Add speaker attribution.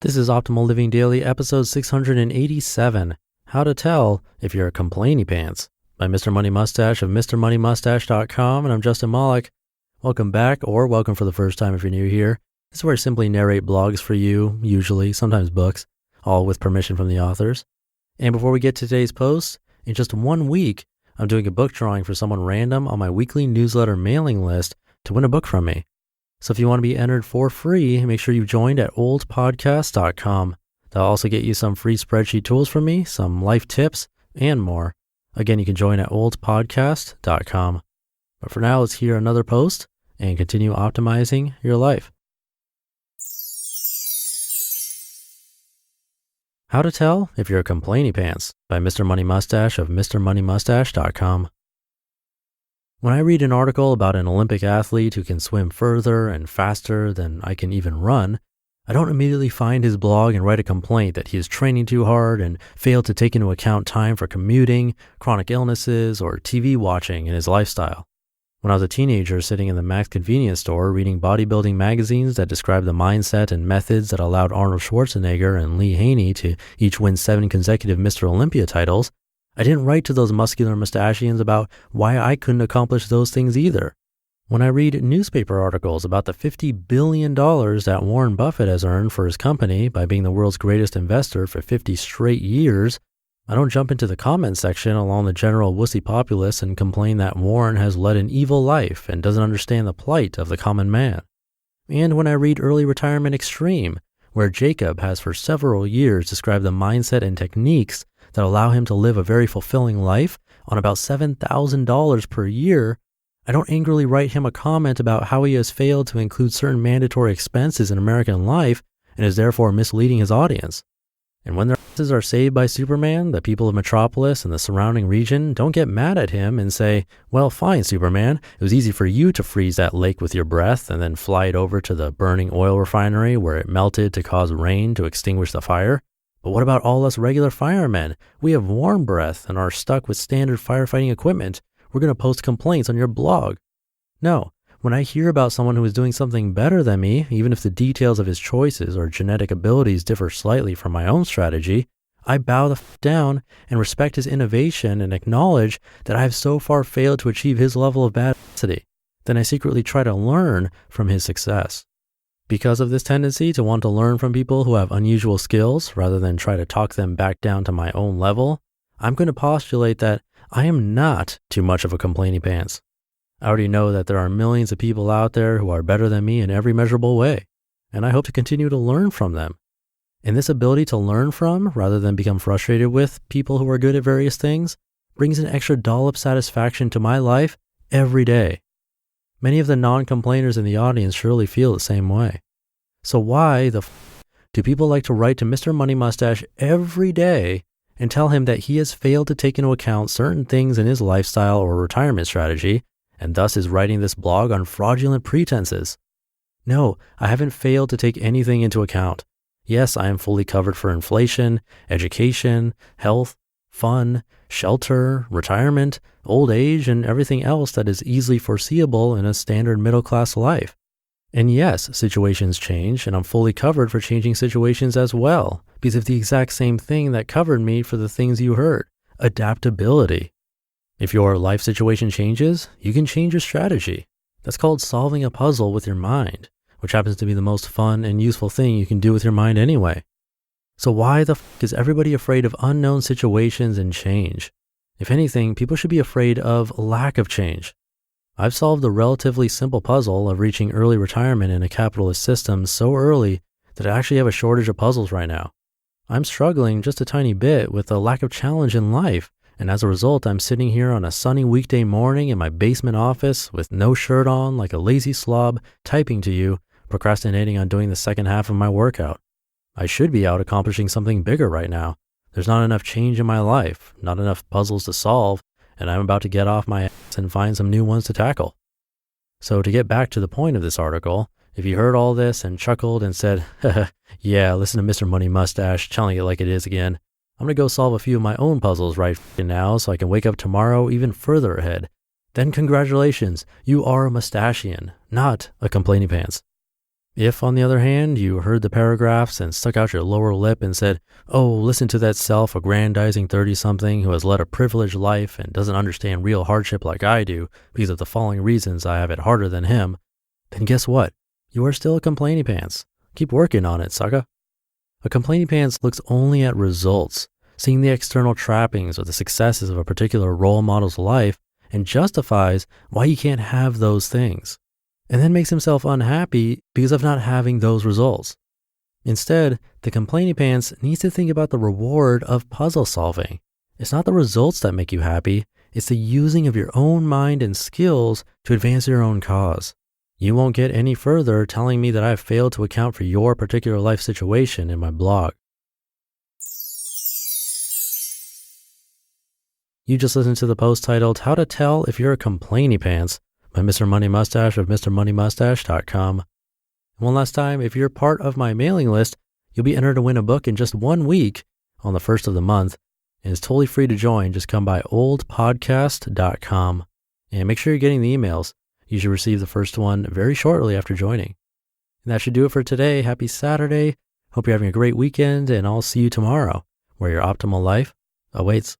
Speaker 1: This is Optimal Living Daily, episode 687, How to Tell If You're a Complainypants, by Mr. Money Mustache of MrMoneyMustache.com, and I'm Justin Malik. Welcome back, or welcome for the first time if you're new here. This is where I simply narrate blogs for you, usually, sometimes books, all with permission from the authors. And before we get to today's post, in just 1 week, I'm doing a book drawing for someone random on my weekly newsletter mailing list to win a book from me. So if you want to be entered for free, make sure you've joined at oldpodcast.com. That'll also get you some free spreadsheet tools from me, some life tips, and more. Again, you can join at oldpodcast.com. But for now, let's hear another post and continue optimizing your life. How to Tell If You're a Complainypants, by Mr. Money Mustache of MrMoneyMustache.com. When I read an article about an Olympic athlete who can swim further and faster than I can even run, I don't immediately find his blog and write a complaint that he is training too hard and failed to take into account time for commuting, chronic illnesses, or TV watching in his lifestyle. When I was a teenager sitting in the Max convenience store reading bodybuilding magazines that described the mindset and methods that allowed Arnold Schwarzenegger and Lee Haney to each win 7 consecutive Mr. Olympia titles, I didn't write to those muscular mustachians about why I couldn't accomplish those things either. When I read newspaper articles about the $50 billion that Warren Buffett has earned for his company by being the world's greatest investor for 50 straight years, I don't jump into the comments section along the general wussy populace and complain that Warren has led an evil life and doesn't understand the plight of the common man. And when I read Early Retirement Extreme, where Jacob has for several years described the mindset and techniques that allow him to live a very fulfilling life on about $7,000 per year, I don't angrily write him a comment about how he has failed to include certain mandatory expenses in American life and is therefore misleading his audience. And when their asses are saved by Superman, the people of Metropolis and the surrounding region don't get mad at him and say, well, fine, Superman, it was easy for you to freeze that lake with your breath and then fly it over to the burning oil refinery where it melted to cause rain to extinguish the fire. But what about all us regular firemen? We have warm breath and are stuck with standard firefighting equipment. We're going to post complaints on your blog. No, when I hear about someone who is doing something better than me, even if the details of his choices or genetic abilities differ slightly from my own strategy, I bow the down and respect his innovation and acknowledge that I have so far failed to achieve his level of badacity. Then I secretly try to learn from his success. Because of this tendency to want to learn from people who have unusual skills rather than try to talk them back down to my own level, I'm going to postulate that I am not too much of a complainypants. I already know that there are millions of people out there who are better than me in every measurable way, and I hope to continue to learn from them. And this ability to learn from, rather than become frustrated with, people who are good at various things, brings an extra dollop satisfaction to my life every day. Many of the non-complainers in the audience surely feel the same way. So why the do people like to write to Mr. Money Mustache every day and tell him that he has failed to take into account certain things in his lifestyle or retirement strategy, and thus is writing this blog on fraudulent pretenses? No, I haven't failed to take anything into account. Yes, I am fully covered for inflation, education, health, fun, shelter, retirement, old age, and everything else that is easily foreseeable in a standard middle-class life. And yes, situations change, and I'm fully covered for changing situations as well, because of the exact same thing that covered me for the things you heard: adaptability. If your life situation changes, you can change your strategy. That's called solving a puzzle with your mind, which happens to be the most fun and useful thing you can do with your mind anyway. So why the is everybody afraid of unknown situations and change? If anything, people should be afraid of lack of change. I've solved the relatively simple puzzle of reaching early retirement in a capitalist system so early that I actually have a shortage of puzzles right now. I'm struggling just a tiny bit with the lack of challenge in life, and as a result, I'm sitting here on a sunny weekday morning in my basement office with no shirt on like a lazy slob, typing to you, procrastinating on doing the second half of my workout. I should be out accomplishing something bigger right now. There's not enough change in my life, not enough puzzles to solve, and I'm about to get off my ass and find some new ones to tackle. So to get back to the point of this article, if you heard all this and chuckled and said, yeah, listen to Mr. Money Mustache telling it like it is again, I'm going to go solve a few of my own puzzles right now so I can wake up tomorrow even further ahead. Then congratulations, you are a mustachian, not a complainypants. If, on the other hand, you heard the paragraphs and stuck out your lower lip and said, oh, listen to that self-aggrandizing 30-something who has led a privileged life and doesn't understand real hardship like I do because of the following reasons I have it harder than him, then guess what? You are still a Complainypants. Keep working on it, sucker. A Complainypants looks only at results, seeing the external trappings or the successes of a particular role model's life, and justifies why he can't have those things, and then makes himself unhappy because of not having those results. Instead, the Complainypants needs to think about the reward of puzzle solving. It's not the results that make you happy, it's the using of your own mind and skills to advance your own cause. You won't get any further telling me that I've failed to account for your particular life situation in my blog. You just listened to the post titled How to Tell If You're a Complainypants by Mr. Money Mustache of MrMoneyMustache.com. One last time, if you're part of my mailing list, you'll be entered to win a book in just 1 week on the first of the month, and it's totally free to join. Just come by oldpodcast.com and make sure you're getting the emails. You should receive the first one very shortly after joining. And that should do it for today. Happy Saturday. Hope you're having a great weekend, and I'll see you tomorrow where your optimal life awaits.